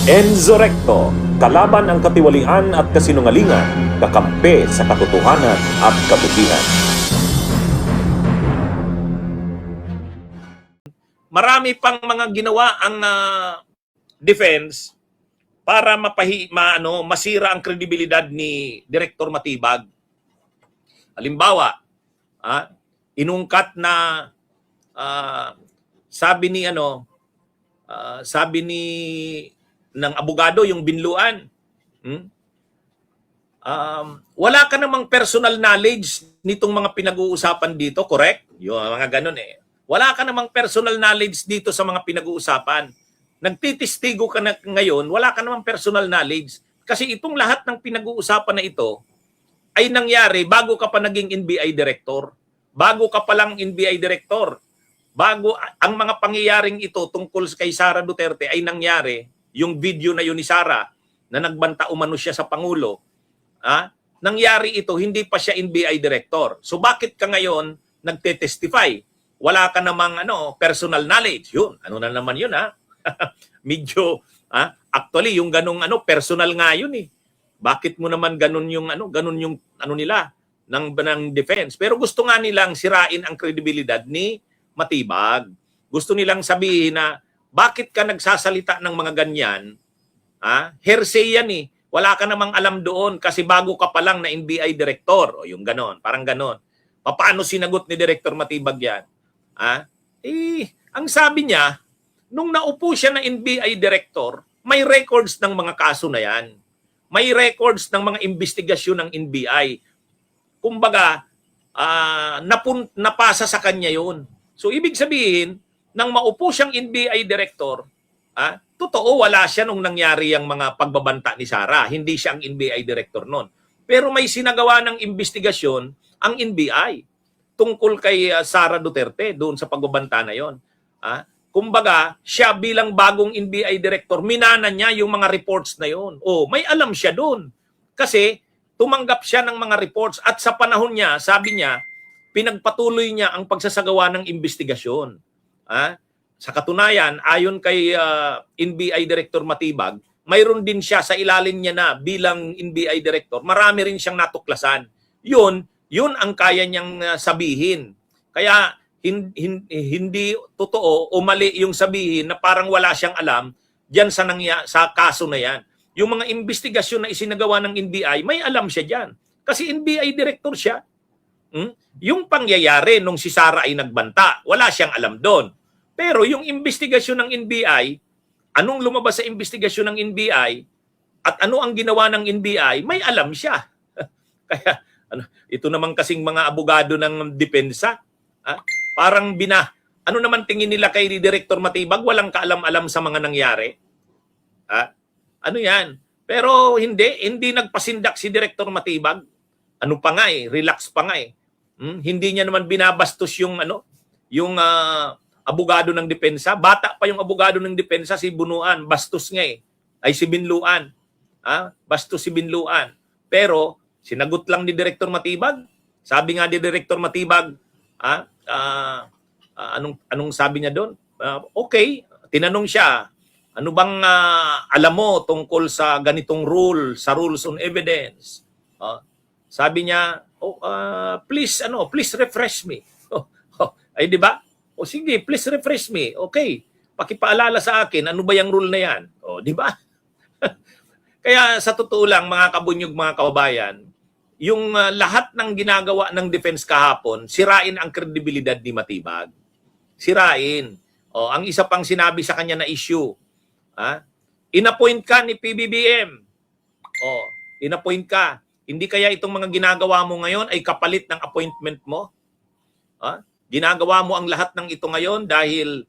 Enzo Recto, kalaban ang katiwalian at kasinungalingan, kakampi sa katotohanan at kabutihan. Marami pang mga ginawa ang defense para masira ang kredibilidad ni Director Matibag. Halimbawa, inungkat na sabi ni ng abogado yung binluan. Wala ka namang personal knowledge nitong mga pinag-uusapan dito, correct? Yung mga ganun eh. Wala ka namang personal knowledge dito sa mga pinag-uusapan. Nagtitistigo ka na ngayon, wala ka namang personal knowledge. Kasi itong lahat ng pinag-uusapan na ito ay nangyari bago ka pa naging NBI director. Bago ka pa lang NBI director. Bago ang mga pangyayaring ito tungkol kay Sara Duterte ay nangyari, yung video na yun ni Sara na nagbanta umano siya sa Pangulo, nangyari ito, hindi pa siya NBI director. So bakit ka ngayon nagte-testify? Wala ka namang personal knowledge. Yun, ano na naman yun Medyo actually yung ganung personal nga yun eh. Bakit mo naman ganun yung nila ng defense? Pero gusto nga nilang sirain ang kredibilidad ni Matibag. Gusto nilang sabihin na bakit ka nagsasalita ng mga ganyan? Hearsay yan eh. Wala ka namang alam doon kasi bago ka pa lang na NBI director. O yung ganon, parang ganon. Paano sinagot ni Director Matibag yan? Ang sabi niya, nung naupo siya na NBI director, may records ng mga kaso na yan. May records ng mga investigasyon ng NBI. Kumbaga, napasa sa kanya yun. So, ibig sabihin, nang maupo siyang NBI director, totoo, wala siya nung nangyari ang mga pagbabanta ni Sara. Hindi siya ang NBI director noon. Pero may sinagawa ng investigasyon ang NBI tungkol kay Sara Duterte doon sa pagbabanta na yon. Kumbaga, siya bilang bagong NBI director, minana niya yung mga reports na yon. May alam siya doon. Kasi tumanggap siya ng mga reports at sa panahon niya, sabi niya, pinagpatuloy niya ang pagsasagawa ng investigasyon. Sa katunayan, ayon kay NBI Director Matibag, mayroon din siya sa ilalim niya na bilang NBI Director. Marami rin siyang natuklasan. Yun ang kaya niyang sabihin. Kaya hindi totoo o mali yung sabihin na parang wala siyang alam diyan sa kaso na yan. Yung mga investigasyon na isinagawa ng NBI, may alam siya diyan. Kasi NBI director siya. Yung pangyayari nung si Sara ay nagbanta, wala siyang alam doon. Pero yung investigasyon ng NBI, anong lumabas sa investigasyon ng NBI at ano ang ginawa ng NBI, may alam siya. Kaya ito naman kasing mga abogado ng depensa, parang ano naman tingin nila kay Director Matibag, walang kaalam-alam sa mga nangyari. Ano yan? Pero hindi nagpasindak si Director Matibag. Ano pa nga relax pa nga Hindi niya naman binabastos yung abogado ng depensa. Bata pa yung abogado ng depensa, si Bunuan, bastos nga ay si Binluan. Bastos si Binluan. Pero sinagot lang ni Director Matibag. Sabi nga ni Director Matibag, anong sabi niya doon? Okay, tinanong siya, ano bang alam mo tungkol sa ganitong rule, sa rules on evidence? Sabi niya, please refresh me. Ay di ba? Sige, please refresh me. Okay, pakipaalala sa akin, ano ba yung rule na yan? Di ba? Kaya sa totoo lang, mga kabunyog, mga kababayan, yung lahat ng ginagawa ng defense kahapon, sirain ang kredibilidad ni Matibag. Sirain. Ang isa pang sinabi sa kanya na issue, inappoint ka ni PBBM. Inappoint ka. Hindi kaya itong mga ginagawa mo ngayon ay kapalit ng appointment mo? Ginagawa mo ang lahat ng ito ngayon dahil,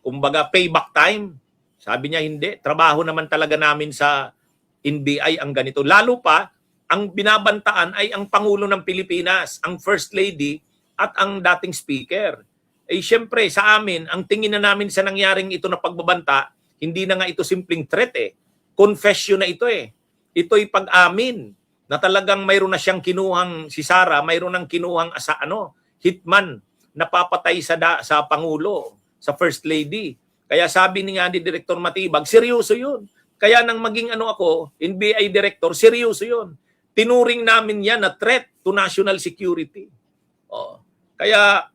kumbaga, payback time. Sabi niya, hindi. Trabaho naman talaga namin sa NBI ang ganito. Lalo pa, ang binabantaan ay ang Pangulo ng Pilipinas, ang First Lady at ang dating Speaker. Siyempre, sa amin, ang tingin na namin sa nangyaring ito na pagbabanta, hindi na nga ito simpleng threat Confession na ito Ito'y pag-amin na talagang mayroon na siyang kinuhang, si Sara, mayroon ng kinuhang hitman na papatay sa Pangulo, sa First Lady. Kaya sabi ni nga ni Director Matibag, seryoso yun. Kaya nang maging ako, NBI Director, seryoso yun. Tinuring namin yan na threat to national security. Oh. Kaya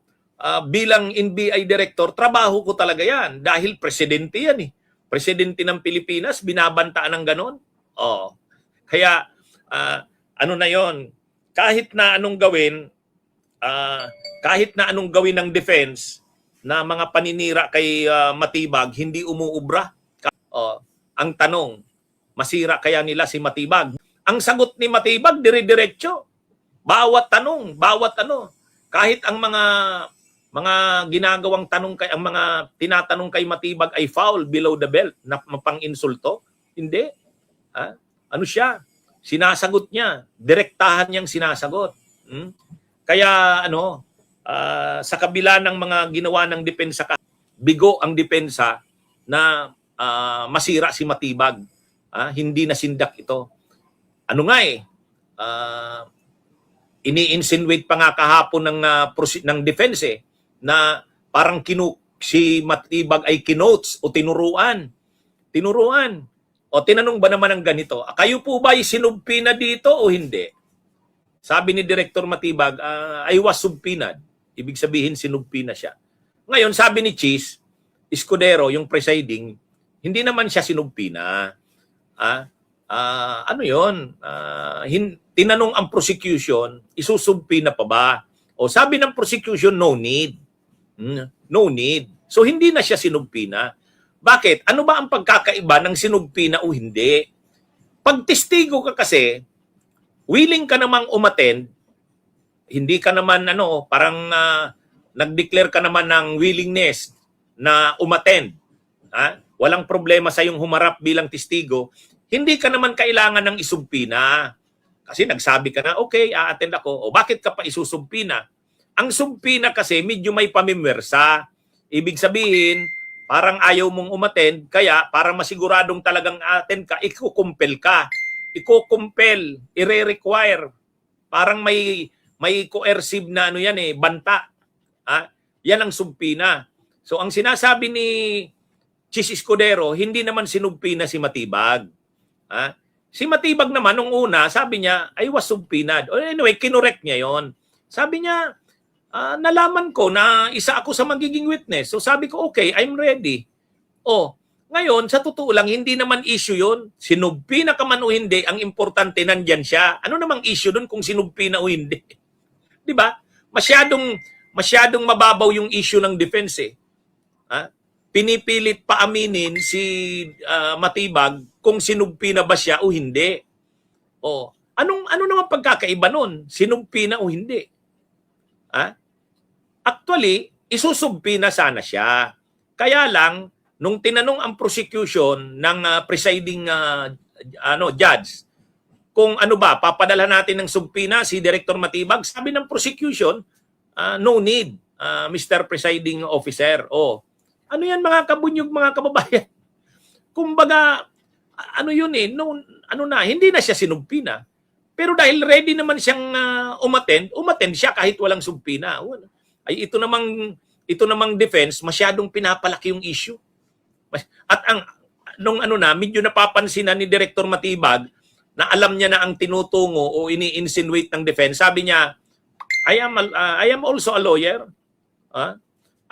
bilang NBI Director, trabaho ko talaga yan. Dahil presidente yan eh. Presidente ng Pilipinas, binabantaan ng ganon. Oh. Kaya ano na yon, kahit na anong gawin, ng defense na mga paninira kay Matibag, hindi umuubra. Ang tanong, masira kaya nila si Matibag? Ang sagot ni Matibag, dire-diretso. Bawat tanong, bawat kahit ang mga ginagawang tanong ang mga tinatanong kay Matibag ay foul below the belt na mapang-insulto, hindi. Ano siya? Sinasagot niya, direktahan niyang sinasagot. Kaya sa kabila ng mga ginawa ng depensa, bigo ang depensa na masira si Matibag. Hindi nasindak ito. Ano nga ini-insinuate pa nga kahapon ng defense na parang si Matibag ay kinotes o tinuruan. O tinanong ba naman ng ganito, kayo po ba ay sinubpina dito o hindi? Sabi ni Director Matibag, I was subpoenaed. Ibig sabihin sinubpina siya. Ngayon sabi ni Cheese Escudero, yung presiding, hindi naman siya sinubpina. Ano yun? Tinanong ang prosecution, isusubpina pa ba? O sabi ng prosecution, no need. No need. So hindi na siya sinubpina. Bakit? Ano ba ang pagkakaiba ng sinubpina o hindi? Pag testigo ka kasi, willing ka namang umattend, hindi ka naman parang nag-declare ka naman ng willingness na umattend. Walang problema sa yung humarap bilang testigo, hindi ka naman kailangan ng isumpina. Kasi nagsabi ka na, okay, a-attend ako. O bakit ka pa isusumpina? Ang sumpina kasi medyo may pamimwersa. Ibig sabihin, parang ayaw mong umattend, kaya para masiguradong talagang attend ka, ikukumpel ka. Ikukumpel, ire-require. Parang may coercive na banta. Yan ang sumpina. So ang sinasabi ni Cheese Escudero, hindi naman sinumpina si Matibag. Si Matibag naman, nung una, sabi niya, I was subpoenaed. Anyway, kinorek niya yon. Sabi niya, nalaman ko na isa ako sa magiging witness. So sabi ko, okay, I'm ready. Ngayon, sa totoo lang, hindi naman issue yon. Sinubpina ka man o hindi, ang importante nandyan siya. Ano namang issue doon kung sinubpina o hindi? Di ba? Masyadong mababaw yung issue ng defense . Pinipilit paaminin si Matibag kung sinubpina ba siya o hindi. Ano naman pagkakaiba nun? Sinubpina o hindi? Actually, isusubpina sana siya. Kaya lang, nung tinanong ang prosecution ng presiding judge, kung papadala natin ng subpina si Director Matibag, sabi ng prosecution, no need, Mr. Presiding Officer. Ano yan mga kabunyog, mga kababayan? Kumbaga, hindi na siya sinubpina. Pero dahil ready naman siyang umattend siya kahit walang subpina. Ay ito namang defense, masyadong pinapalaki yung issue. At medyo napapansin na ni Director Matibag na alam niya na ang tinutungo o ini-insinuate ng defense. Sabi niya, I am also a lawyer.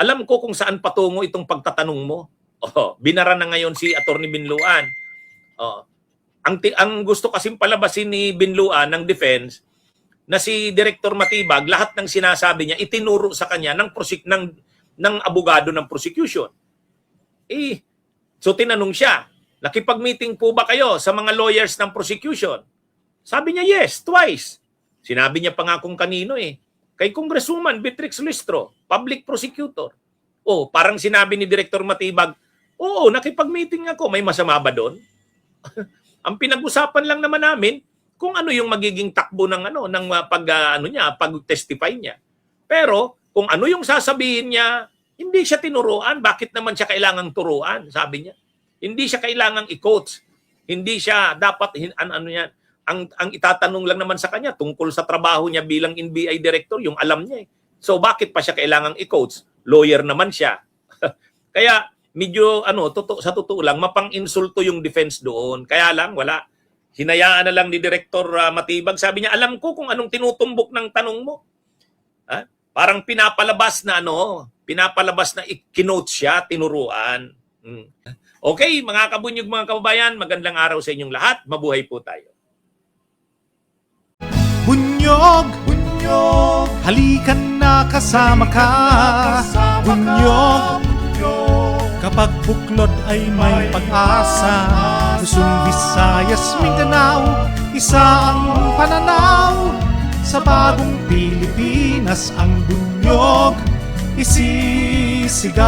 Alam ko kung saan patungo itong pagtatanong mo. Binara na ngayon si Attorney Binloan. Ang gusto kasing palabasin ni Binloan ng defense na si Director Matibag, lahat ng sinasabi niya itinuro sa kanya ng abogado ng prosecution. So tinanong siya, nakipag-meeting po ba kayo sa mga lawyers ng prosecution? Sabi niya, yes, twice. Sinabi niya pa nga kung kanino kay Congresswoman Beatrix Listro, public prosecutor. Parang sinabi ni Director Matibag, oo, nakipag-meeting ako, may masama ba doon? Ang pinag-usapan lang naman namin kung ano yung magiging takbo ng pag-testify niya. Pero kung ano yung sasabihin niya, hindi siya tinuruan. Bakit naman siya kailangang turuan? Sabi niya. Hindi siya kailangang i-coach. Hindi siya dapat ang itatanong lang naman sa kanya tungkol sa trabaho niya bilang NBI director, yung alam niya. So bakit pa siya kailangang i-coach? Lawyer naman siya. Kaya medyo sa totoo lang mapang-insulto yung defense doon. Kaya lang wala. Hinayaan na lang ni Director Matibag. Sabi niya, alam ko kung anong tinutumbok ng tanong mo. Ha? Parang pinapalabas na kinote siya, tinuruan. Okay, mga kabunyog, mga kababayan, magandang araw sa inyong lahat. Mabuhay po tayo. Bunyog, bunyog, halikan na kasama ka. Bunyog, kapag buklod ay may pag-asa. Luzon, Visayas, Mindanao, isa ang pananaw. Sa bagong Pilipinas ang bunyog isisigaw.